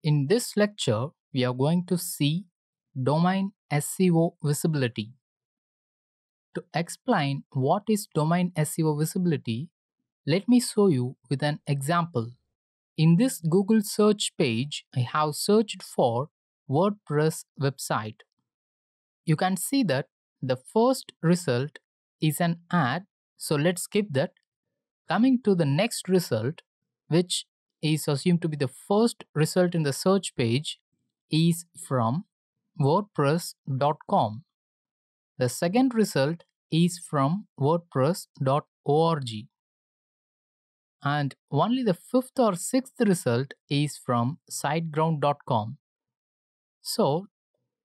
In this lecture, we are going to see domain SEO visibility. To explain what is domain SEO visibility, let me show you with an example. In this Google search page, I have searched for WordPress website. You can see that the first result is an ad, so let's skip that. Coming to the next result, which is assumed to be the first result in the search page, is from WordPress.com. The second result is from WordPress.org. And only the fifth or sixth result is from SiteGround.com. So,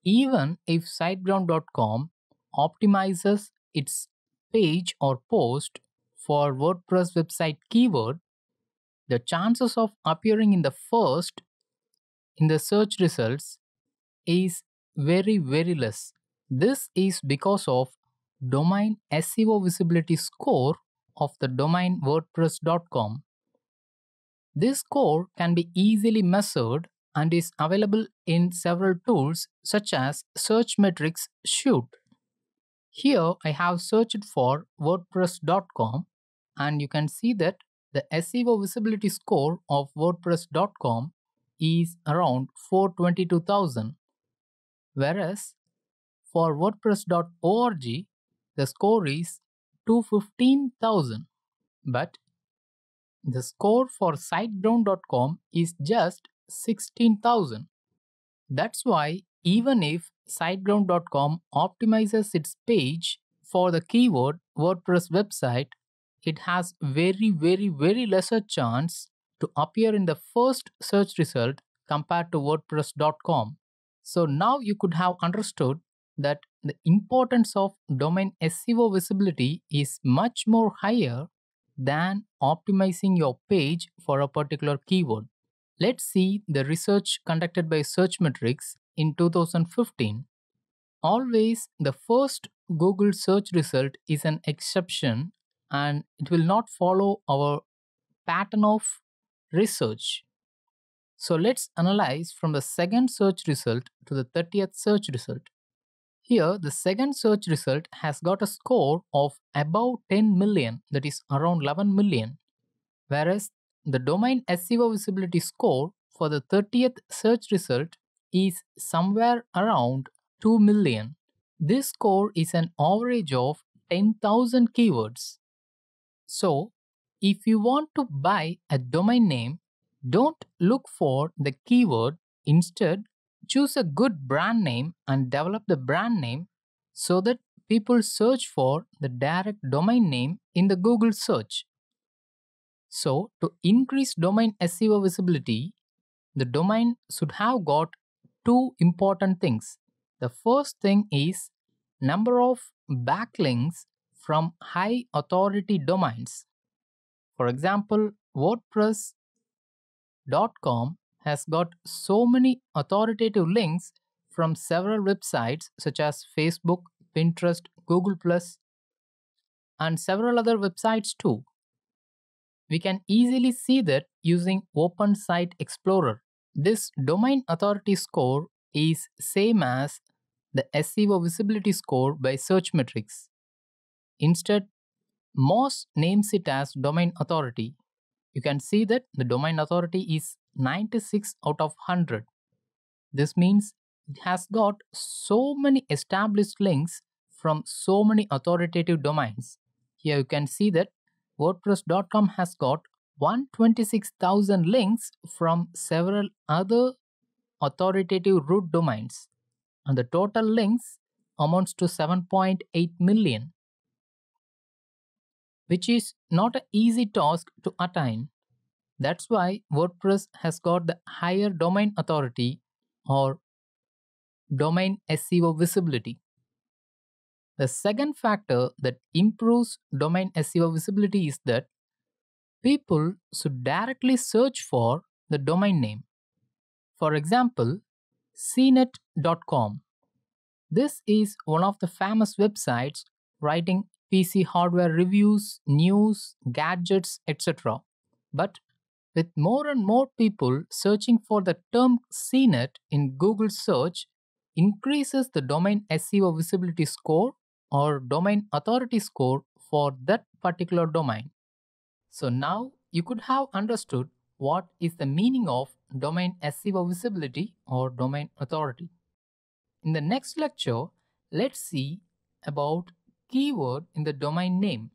even if SiteGround.com optimizes its page or post for WordPress website keyword, the chances of appearing in the first in the search results is very less. This is because of domain SEO visibility score of the domain WordPress.com. This score can be easily measured and is available in several tools such as Searchmetrics Shoot. Here I have searched for WordPress.com and you can see that the SEO visibility score of WordPress.com is around 422,000, whereas for WordPress.org the score is 215,000. But the score for SiteGround.com is just 16,000. That's why even if SiteGround.com optimizes its page for the keyword WordPress website, it has very lesser chance to appear in the first search result compared to WordPress.com. So now you could have understood that the importance of domain SEO visibility is much more higher than optimizing your page for a particular keyword. Let's see the research conducted by Searchmetrics in 2015. Always the first Google search result is an exception and it will not follow our pattern of research. So let's analyze from the second search result to the 30th search result. Here the second search result has got a score of above 10 million, that is around 11 million, whereas the domain SEO visibility score for the 30th search result is somewhere around 2 million. This score is an average of 10,000 keywords. So, if you want to buy a domain name, don't look for the keyword. Instead, choose a good brand name and develop the brand name so that people search for the direct domain name in the Google search. So, to increase domain SEO visibility, the domain should have got two important things. The first thing is number of backlinks from high authority domains. For example, WordPress.com has got so many authoritative links from several websites such as Facebook, Pinterest, Google+, and several other websites too. We can easily see that using Open Site Explorer. This domain authority score is same as the SEO visibility score by Searchmetrics. Instead, Moz names it as domain authority. You can see that the domain authority is 96 out of 100. This means it has got so many established links from so many authoritative domains. Here you can see that WordPress.com has got 126,000 links from several other authoritative root domains, and the total links amounts to 7.8 million, which is not an easy task to attain. That's why WordPress has got the higher domain authority or domain SEO visibility. The second factor that improves domain SEO visibility is that people should directly search for the domain name. For example, cnet.com. This is one of the famous websites writing PC hardware reviews, news, gadgets, etc. But With more and more people searching for the term CNET in Google search, increases the domain SEO visibility score or domain authority score for that particular domain. So now you could have understood what is the meaning of domain SEO visibility or domain authority. In the next lecture, let's see about keyword in the domain name.